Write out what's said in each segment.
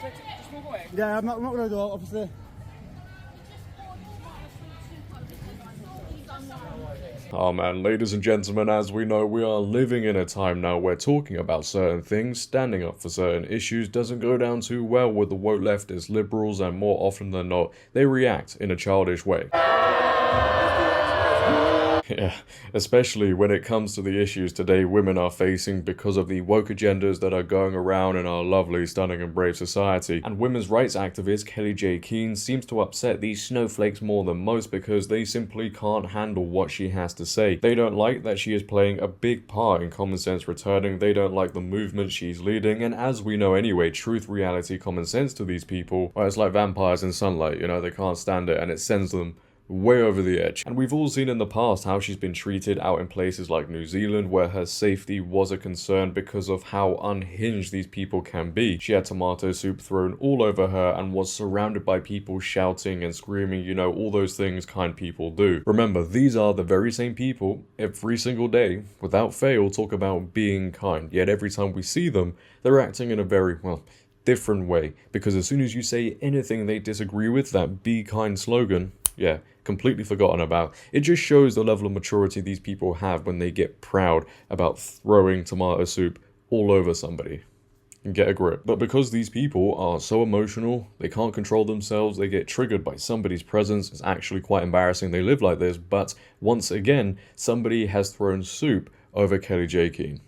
Just walk away. Yeah, I'm not going to do it, obviously. Oh man, ladies and gentlemen, as we know, we are living in a time now where talking about certain things, standing up for certain issues doesn't go down too well with the woke leftist liberals, and more often than not, they react in a childish way. Yeah, especially when it comes to the issues today women are facing because of the woke agendas that are going around in our lovely, stunning and brave society. And women's rights activist Kellie-Jay Keen seems to upset these snowflakes more than most because they simply can't handle what she has to say. They don't like that she is playing a big part in common sense returning, they don't like the movement she's leading, and as we know anyway, truth, reality, common sense to these people, well, it's like vampires in sunlight, you know, they can't stand it and it sends them way over the edge. And we've all seen in the past how she's been treated out in places like New Zealand where her safety was a concern because of how unhinged these people can be. She had tomato soup thrown all over her and was surrounded by people shouting and screaming, you know, all those things kind people do. Remember, these are the very same people every single day, without fail, talk about being kind, yet every time we see them, they're acting in a very, well, different way, because as soon as you say anything they disagree with, that be kind slogan, yeah, completely forgotten about. It just shows the level of maturity these people have when they get proud about throwing tomato soup all over somebody. And get a grip. But because these people are so emotional, they can't control themselves, they get triggered by somebody's presence, it's actually quite embarrassing they live like this, but once again, somebody has thrown soup over Kellie-Jay Keen.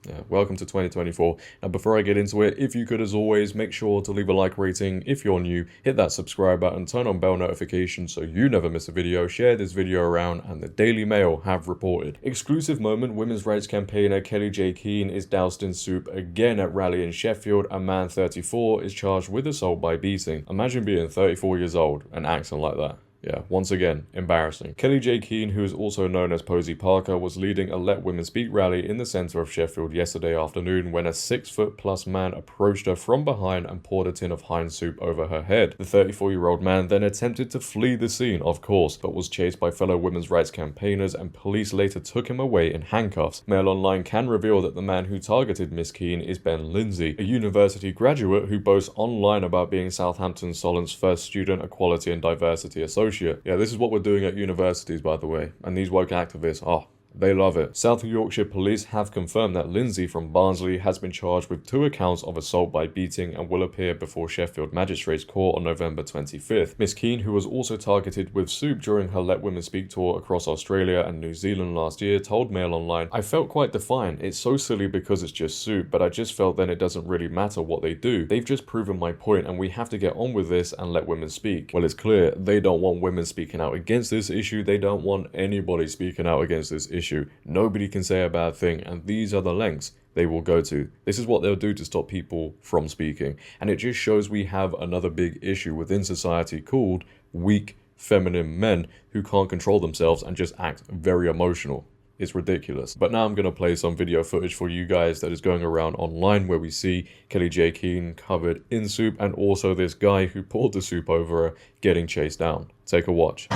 Yeah, welcome to 2024. Now before I get into it, if you could as always, make sure to leave a like rating. If you're new, hit that subscribe button, turn on bell notifications so you never miss a video, share this video around, and the Daily Mail have reported. Exclusive moment, women's rights campaigner Kellie-Jay Keen is doused in soup again at rally in Sheffield. A man 34 is charged with assault by beating. Imagine being 34 years old and acting like that. Yeah, once again, embarrassing. Kellie-Jay Keen, who is also known as Posie Parker, was leading a Let Women Speak rally in the centre of Sheffield yesterday afternoon when a 6-foot-plus man approached her from behind and poured a tin of Heinz soup over her head. The 34-year-old man then attempted to flee the scene, of course, but was chased by fellow women's rights campaigners and police later took him away in handcuffs. Mail Online can reveal that the man who targeted Miss Keen is Ben Lindsay, a university graduate who boasts online about being Southampton Solent's first student equality and diversity associate. Yeah, this is what we're doing at universities, by the way, and these woke activists, they love it. South Yorkshire police have confirmed that Lindsay from Barnsley has been charged with 2 accounts of assault by beating and will appear before Sheffield Magistrates Court on November 25th. Miss Keen, who was also targeted with soup during her Let Women Speak tour across Australia and New Zealand last year, told Mail Online, "I felt quite defiant. It's so silly because it's just soup, but I just felt then it doesn't really matter what they do. They've just proven my point and we have to get on with this and let women speak." Well, it's clear they don't want women speaking out against this issue. They don't want anybody speaking out against this issue. Nobody can say a bad thing, and these are the lengths they will go to. This is what they'll do to stop people from speaking. And it just shows we have another big issue within society called weak, feminine men who can't control themselves and just act very emotional. It's ridiculous. But now I'm going to play some video footage for you guys that is going around online where we see Kellie-Jay Keen covered in soup and also this guy who poured the soup over her getting chased down. Take a watch.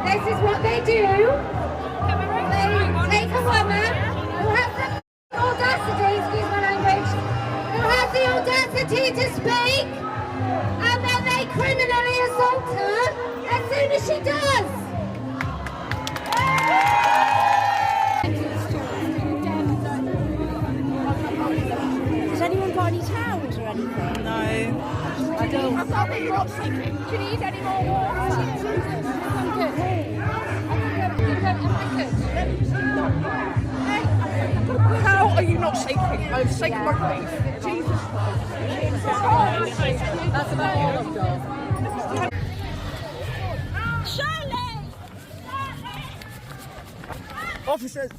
This is what they do. They take a woman who has the audacity, excuse my language, who has the audacity to speak, and then they criminally assault her as soon as she does. Has anyone got any towels or anything? No, I don't. I've got big rocks sinking. Do you need any more water? How are you not shaking? I've shaken my grief. Jesus Christ. That's about all I've got. Shirley! Officers!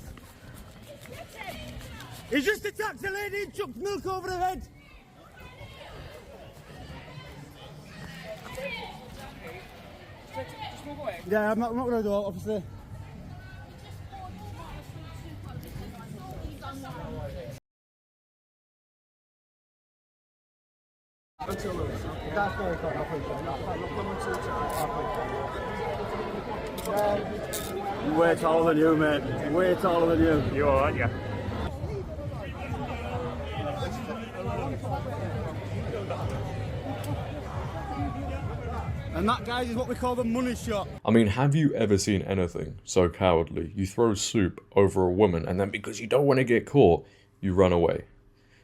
He's just attacked a lady and chucked milk over her head! Just walk away. Yeah, I'm not going to do it, obviously. Until Lewis, okay. That's very good, I appreciate it. Way taller than you, mate. Way taller than you. You alright, yeah? And that, guys, is what we call the money shot. I mean, have you ever seen anything so cowardly? You throw soup over a woman and then because you don't want to get caught, you run away.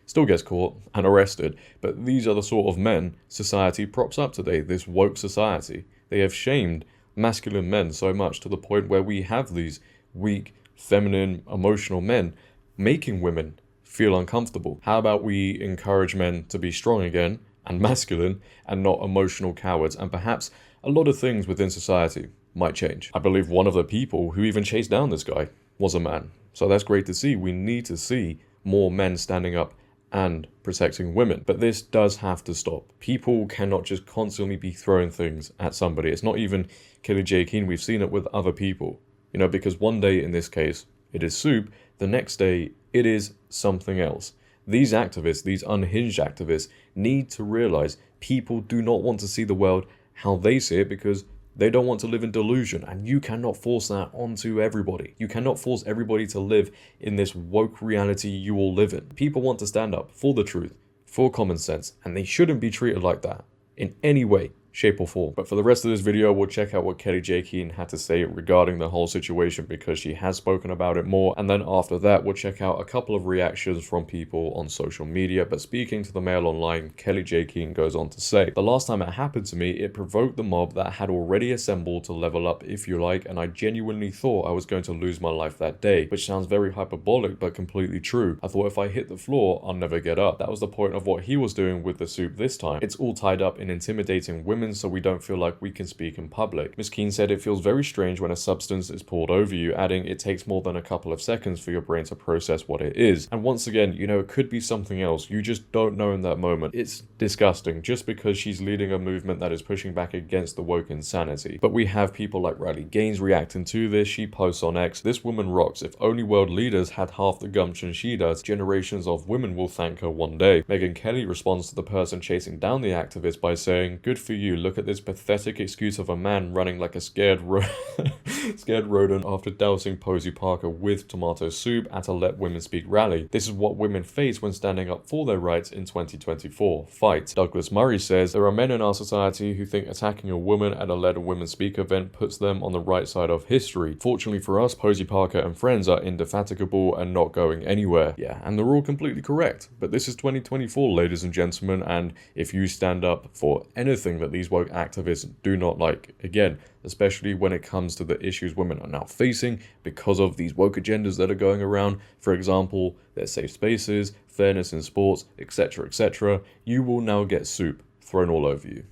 Still gets caught and arrested, but these are the sort of men society props up today, this woke society. They have shamed masculine men so much to the point where we have these weak, feminine, emotional men making women feel uncomfortable. How about we encourage men to be strong again and masculine and not emotional cowards, and perhaps a lot of things within society might change. I believe one of the people who even chased down this guy was a man. So that's great to see. We need to see more men standing up and protecting women. But this does have to stop. People cannot just constantly be throwing things at somebody. It's not even Kellie-Jay Keen. We've seen it with other people. You know, because one day in this case, it is soup. The next day, it is something else. These activists, these unhinged activists, need to realize people do not want to see the world how they see it because they don't want to live in delusion, and you cannot force that onto everybody. You cannot force everybody to live in this woke reality you all live in. People want to stand up for the truth, for common sense, and they shouldn't be treated like that in any way, shape or form. But for the rest of this video, we'll check out what Kellie-Jay Keen had to say regarding the whole situation because she has spoken about it more. And then after that, we'll check out a couple of reactions from people on social media. But speaking to the Mail Online, Kellie-Jay Keen goes on to say, the last time it happened to me, it provoked the mob that had already assembled to level up, if you like, and I genuinely thought I was going to lose my life that day, which sounds very hyperbolic, but completely true. I thought if I hit the floor, I'll never get up. That was the point of what he was doing with the soup this time. It's all tied up in intimidating women so we don't feel like we can speak in public. Ms. Keen said it feels very strange when a substance is poured over you, adding it takes more than a couple of seconds for your brain to process what it is. And once again, you know, it could be something else. You just don't know in that moment. It's disgusting just because she's leading a movement that is pushing back against the woke insanity. But we have people like Riley Gaines reacting to this. She posts on X, this woman rocks. If only world leaders had half the gumption she does, generations of women will thank her one day. Megyn Kelly responds to the person chasing down the activist by saying, good for you, look at this pathetic excuse of a man running like a scared rodent after dousing Posie Parker with tomato soup at a Let Women Speak rally. This is what women face when standing up for their rights in 2024. Fight. Douglas Murray says, there are men in our society who think attacking a woman at a Let Women Speak event puts them on the right side of history. Fortunately for us, Posie Parker and friends are indefatigable and not going anywhere. Yeah, and they're all completely correct. But this is 2024, ladies and gentlemen, and if you stand up for anything that these woke activists do not like, again, especially when it comes to the issues women are now facing because of these woke agendas that are going around, for example, their safe spaces, fairness in sports, etc., etc., you will now get soup thrown all over you.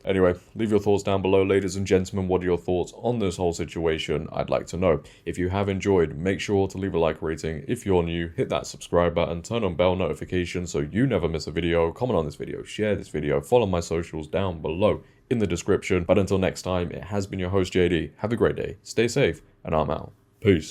Anyway, leave your thoughts down below, ladies and gentlemen. What are your thoughts on this whole situation? I'd like to know. If you have enjoyed, make sure to leave a like rating. If you're new, hit that subscribe button, turn on bell notifications so you never miss a video, comment on this video, share this video, follow my socials down below in the description. But until next time, it has been your host JD. Have a great day, stay safe, and I'm out. Peace.